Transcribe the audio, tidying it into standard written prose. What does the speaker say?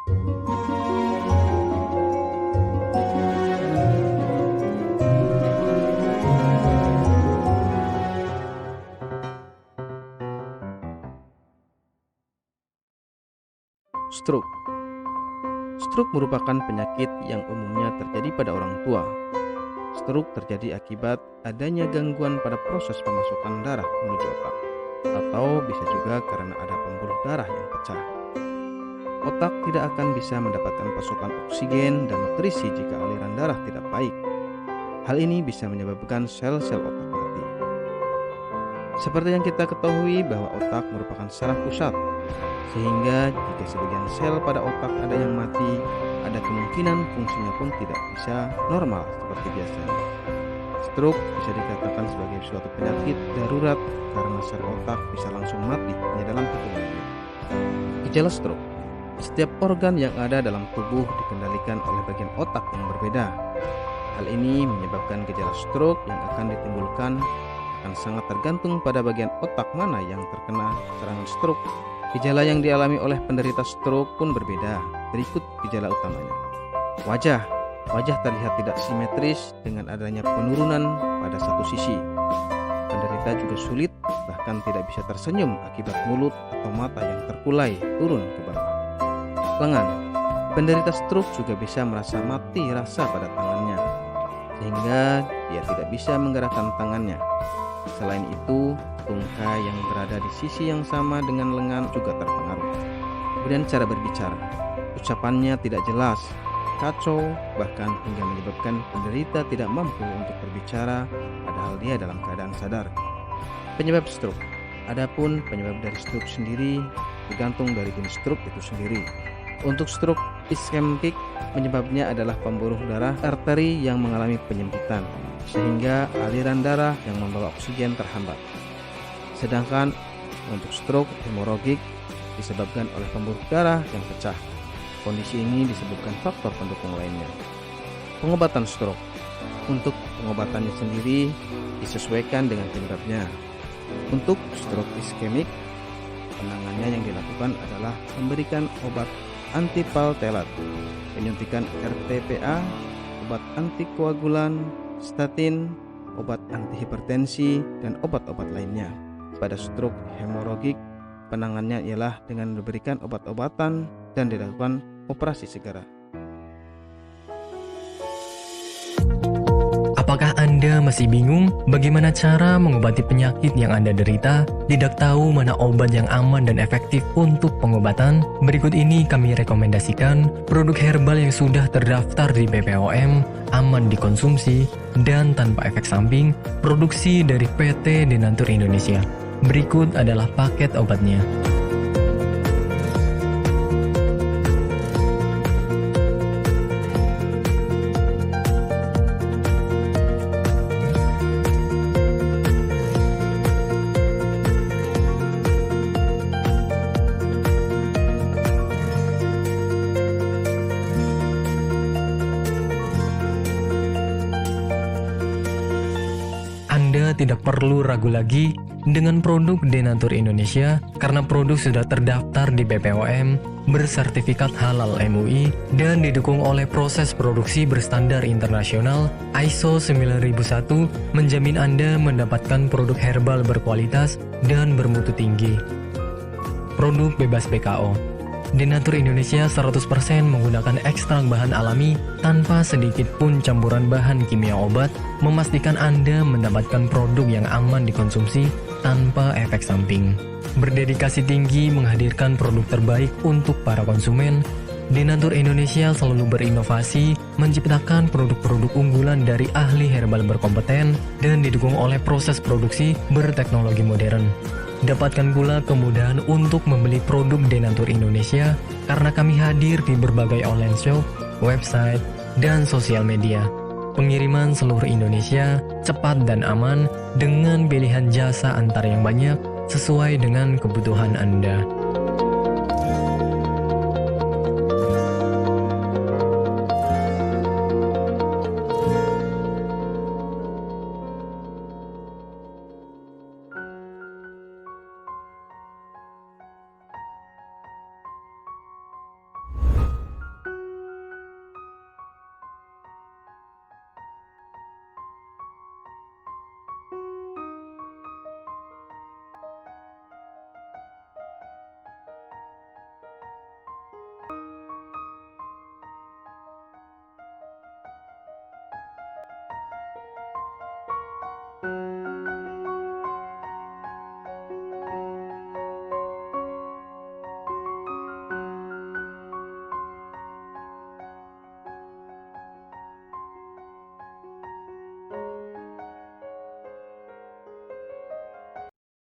Stroke. Stroke merupakan penyakit yang umumnya terjadi pada orang tua. Stroke terjadi akibat adanya gangguan pada proses pemasukan darah menuju otak, atau bisa juga karena ada pembuluh darah yang pecah. Otak tidak akan bisa mendapatkan pasokan oksigen dan nutrisi jika aliran darah tidak baik. Hal ini bisa menyebabkan sel-sel otak mati. Seperti yang kita ketahui bahwa otak merupakan saraf pusat, sehingga jika sebagian sel pada otak ada yang mati, ada kemungkinan fungsinya pun tidak bisa normal seperti biasanya. Stroke bisa dikatakan sebagai suatu penyakit darurat karena sel otak bisa langsung mati hanya dalam hitungan menit. Gejala stroke. Setiap organ yang ada dalam tubuh dikendalikan oleh bagian otak yang berbeda. Hal ini menyebabkan gejala stroke yang akan ditimbulkan akan sangat tergantung pada bagian otak mana yang terkena serangan stroke. Gejala yang dialami oleh penderita stroke pun berbeda. Berikut gejala utamanya. Wajah terlihat tidak simetris dengan adanya penurunan pada satu sisi. Penderita juga sulit, bahkan tidak bisa tersenyum akibat mulut atau mata yang terkulai turun ke bawah. Lengan. Penderita stroke juga bisa merasa mati rasa pada tangannya, sehingga dia tidak bisa menggerakkan tangannya. Selain itu, tungkai yang berada di sisi yang sama dengan lengan juga terpengaruh. Kemudian cara berbicara. Ucapannya tidak jelas, kacau, bahkan hingga menyebabkan penderita tidak mampu untuk berbicara padahal dia dalam keadaan sadar. Penyebab stroke. Adapun penyebab dari stroke sendiri tergantung dari jenis stroke itu sendiri. Untuk stroke iskemik, penyebabnya adalah pembuluh darah arteri yang mengalami penyempitan, sehingga aliran darah yang membawa oksigen terhambat. Sedangkan untuk stroke hemoragik disebabkan oleh pembuluh darah yang pecah. Kondisi ini disebabkan faktor pendukung lainnya. Pengobatan stroke. Untuk pengobatannya sendiri disesuaikan dengan penyebabnya. Untuk stroke iskemik, penanganannya yang dilakukan adalah memberikan obat antipaltelat, penyuntikan RTPA, obat antikoagulan, statin, obat antihipertensi, dan obat-obat lainnya. Pada stroke hemoragik, penanganannya ialah dengan memberikan obat-obatan dan dilakukan operasi segera. Apakah Anda masih bingung bagaimana cara mengobati penyakit yang Anda derita? Tidak tahu mana obat yang aman dan efektif untuk pengobatan? Berikut ini kami rekomendasikan produk herbal yang sudah terdaftar di BPOM, aman dikonsumsi, dan tanpa efek samping, produksi dari PT Denatur Indonesia. Berikut adalah paket obatnya. Anda tidak perlu ragu lagi dengan produk Denatur Indonesia karena produk sudah terdaftar di BPOM, bersertifikat halal MUI, dan didukung oleh proses produksi berstandar internasional ISO 9001, menjamin Anda mendapatkan produk herbal berkualitas dan bermutu tinggi. Produk bebas BKO. Denatur Indonesia 100% menggunakan ekstrak bahan alami tanpa sedikit pun campuran bahan kimia obat, memastikan Anda mendapatkan produk yang aman dikonsumsi tanpa efek samping. Berdedikasi tinggi menghadirkan produk terbaik untuk para konsumen, Denatur Indonesia selalu berinovasi, menciptakan produk-produk unggulan dari ahli herbal berkompeten dan didukung oleh proses produksi berteknologi modern. Dapatkan pula kemudahan untuk membeli produk Denatur Indonesia karena kami hadir di berbagai online shop, website, dan sosial media. Pengiriman seluruh Indonesia cepat dan aman dengan pilihan jasa antar yang banyak sesuai dengan kebutuhan Anda.